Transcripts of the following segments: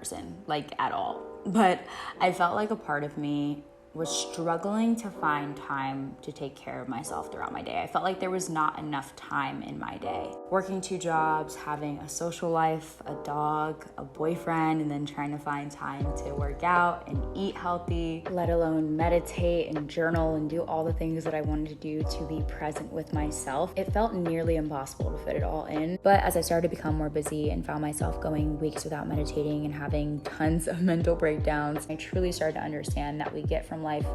person, like at all. But I felt like a part of me was struggling to find time to take care of myself throughout my day. I felt like there was not enough time in my day. Working 2 jobs, having a social life, a dog, a boyfriend, and then trying to find time to work out and eat healthy, let alone meditate and journal and do all the things that I wanted to do to be present with myself. It felt nearly impossible to fit it all in. But as I started to become more busy and found myself going weeks without meditating and having tons of mental breakdowns, I truly started to understand that we get from life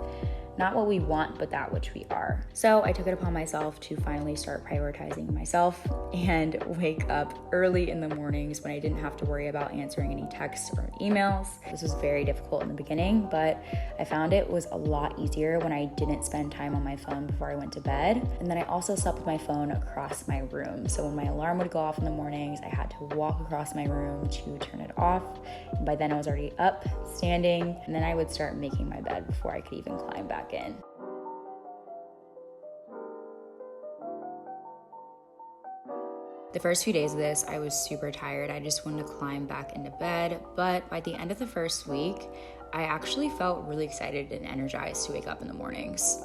not what we want, but that which we are. So I took it upon myself to finally start prioritizing myself and wake up early in the mornings when I didn't have to worry about answering any texts or emails. This was very difficult in the beginning, but I found it was a lot easier when I didn't spend time on my phone before I went to bed. And then I also slept with my phone across my room. So when my alarm would go off in the mornings, I had to walk across my room to turn it off. And by then I was already up, standing, and then I would start making my bed before I could even climb back in. The first few days of this, I was super tired. I just wanted to climb back into bed. But by the end of the first week, I actually felt really excited and energized to wake up in the mornings.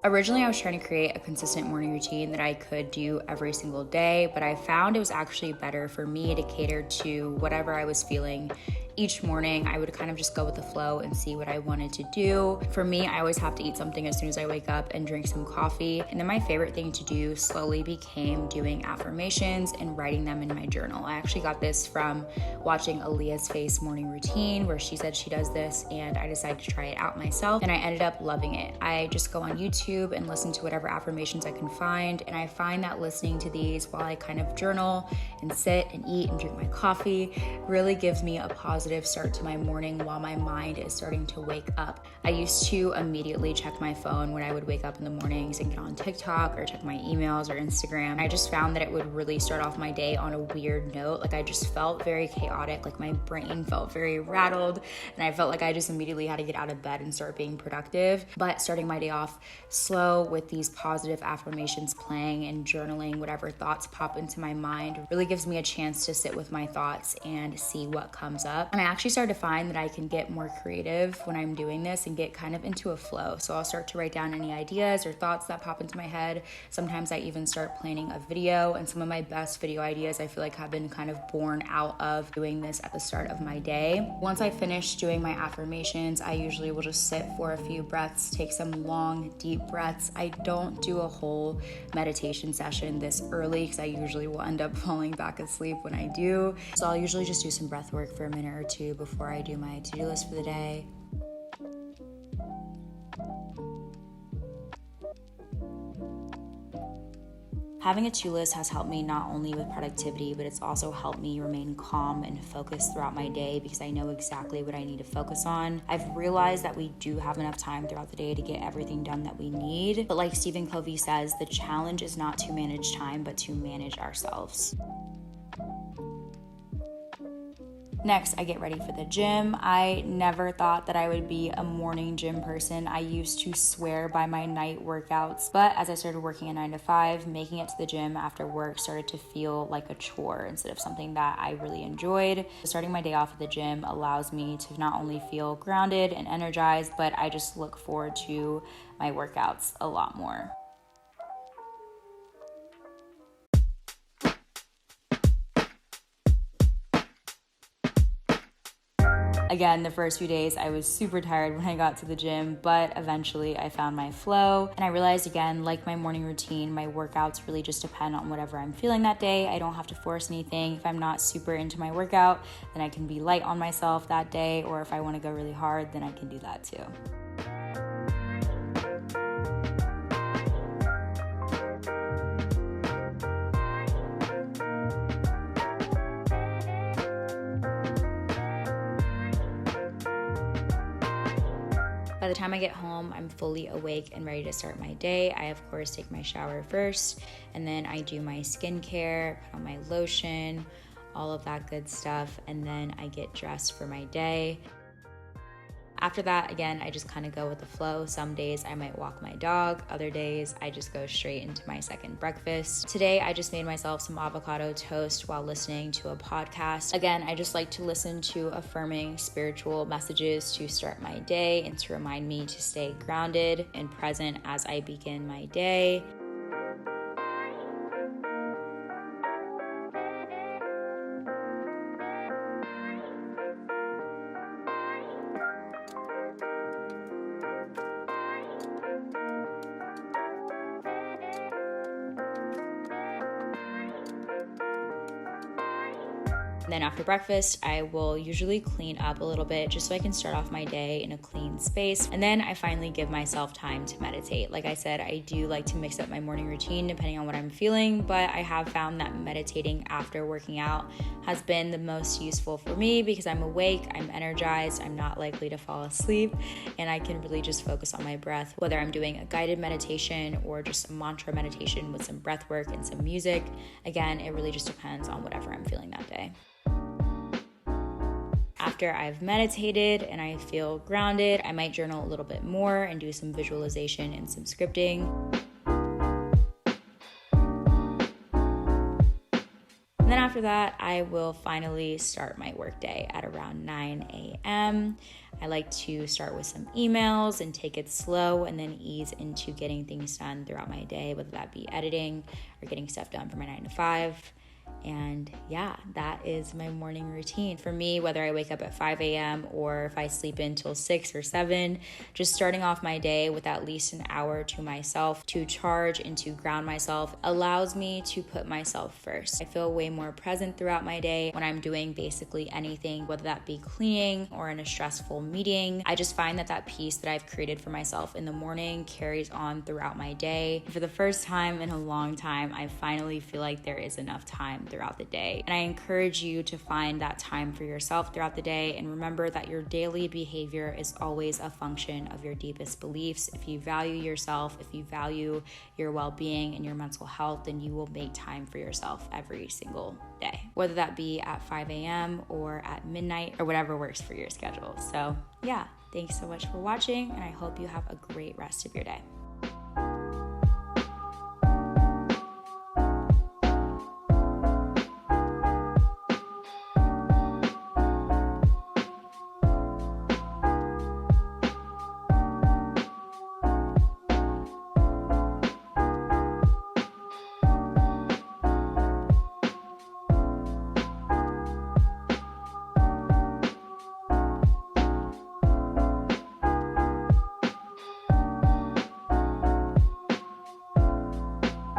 Originally, I was trying to create a consistent morning routine that I could do every single day, but I found it was actually better for me to cater to whatever I was feeling. Each morning, I would kind of just go with the flow and see what I wanted to do. For me, I always have to eat something as soon as I wake up and drink some coffee. And then my favorite thing to do slowly became doing affirmations and writing them in my journal. I actually got this from watching Aaliyah's Face morning routine, where she said she does this, and I decided to try it out myself, and I ended up loving it. I just go on YouTube and listen to whatever affirmations I can find, and I find that listening to these while I kind of journal and sit and eat and drink my coffee really gives me a positive start to my morning while my mind is starting to wake up. I used to immediately check my phone when I would wake up in the mornings and get on TikTok or check my emails or Instagram. I just found that it would really start off my day on a weird note. Like I just felt very chaotic, like my brain felt very rattled, and I felt like I just immediately had to get out of bed and start being productive. But starting my day off slow with these positive affirmations playing and journaling whatever thoughts pop into my mind really gives me a chance to sit with my thoughts and see what comes up. And I actually started to find that I can get more creative when I'm doing this and get kind of into a flow. So I'll start to write down any ideas or thoughts that pop into my head. Sometimes I even start planning a video, and some of my best video ideas I feel like have been kind of born out of doing this at the start of my day. Once I finish doing my affirmations, I usually will just sit for a few breaths, take some long, deep breaths. I don't do a whole meditation session this early because I usually will end up falling back asleep when I do. So I'll usually just do some breath work for a minute or two before I do my to-do list for the day. Having a to-do list has helped me not only with productivity, but it's also helped me remain calm and focused throughout my day because I know exactly what I need to focus on. I've realized that we do have enough time throughout the day to get everything done that we need. But like Stephen Covey says, the challenge is not to manage time, but to manage ourselves. Next, I get ready for the gym. I never thought that I would be a morning gym person. I used to swear by my night workouts, but as I started working a 9 to 5, making it to the gym after work started to feel like a chore instead of something that I really enjoyed. Starting my day off at the gym allows me to not only feel grounded and energized, but I just look forward to my workouts a lot more. Again, the first few days I was super tired when I got to the gym, but eventually I found my flow, and I realized again, like my morning routine, my workouts really just depend on whatever I'm feeling that day. I don't have to force anything. If I'm not super into my workout, then I can be light on myself that day, or if I want to go really hard, then I can do that too. By the time I get home, I'm fully awake and ready to start my day. I, of course, take my shower first, and then I do my skincare, put on my lotion, all of that good stuff, and then I get dressed for my day. After that, again, I just kind of go with the flow. Some days I might walk my dog. Other days I just go straight into my second breakfast. Today, I just made myself some avocado toast while listening to a podcast. Again, I just like to listen to affirming spiritual messages to start my day and to remind me to stay grounded and present as I begin my day. And then after breakfast, I will usually clean up a little bit just so I can start off my day in a clean space. And then I finally give myself time to meditate. Like I said, I do like to mix up my morning routine depending on what I'm feeling, but I have found that meditating after working out has been the most useful for me because I'm awake, I'm energized, I'm not likely to fall asleep, and I can really just focus on my breath, whether I'm doing a guided meditation or just a mantra meditation with some breath work and some music. Again, it really just depends on whatever I'm feeling that day. After I've meditated and I feel grounded, I might journal a little bit more and do some visualization and some scripting. And then after that, I will finally start my workday at around 9 a.m. I like to start with some emails and take it slow and then ease into getting things done throughout my day, whether that be editing or getting stuff done for my 9 to 5. And yeah, that is my morning routine. For me, whether I wake up at 5 a.m. or if I sleep until 6 or 7, just starting off my day with at least an hour to myself to charge and to ground myself allows me to put myself first. I feel way more present throughout my day when I'm doing basically anything, whether that be cleaning or in a stressful meeting. I just find that peace that I've created for myself in the morning carries on throughout my day. For the first time in a long time, I finally feel like there is enough time throughout the day. And I encourage you to find that time for yourself throughout the day and remember that your daily behavior is always a function of your deepest beliefs. If you value yourself, if you value your well-being and your mental health, then you will make time for yourself every single day, whether that be at 5 a.m. or at midnight or whatever works for your schedule. So yeah, thanks so much for watching and I hope you have a great rest of your day.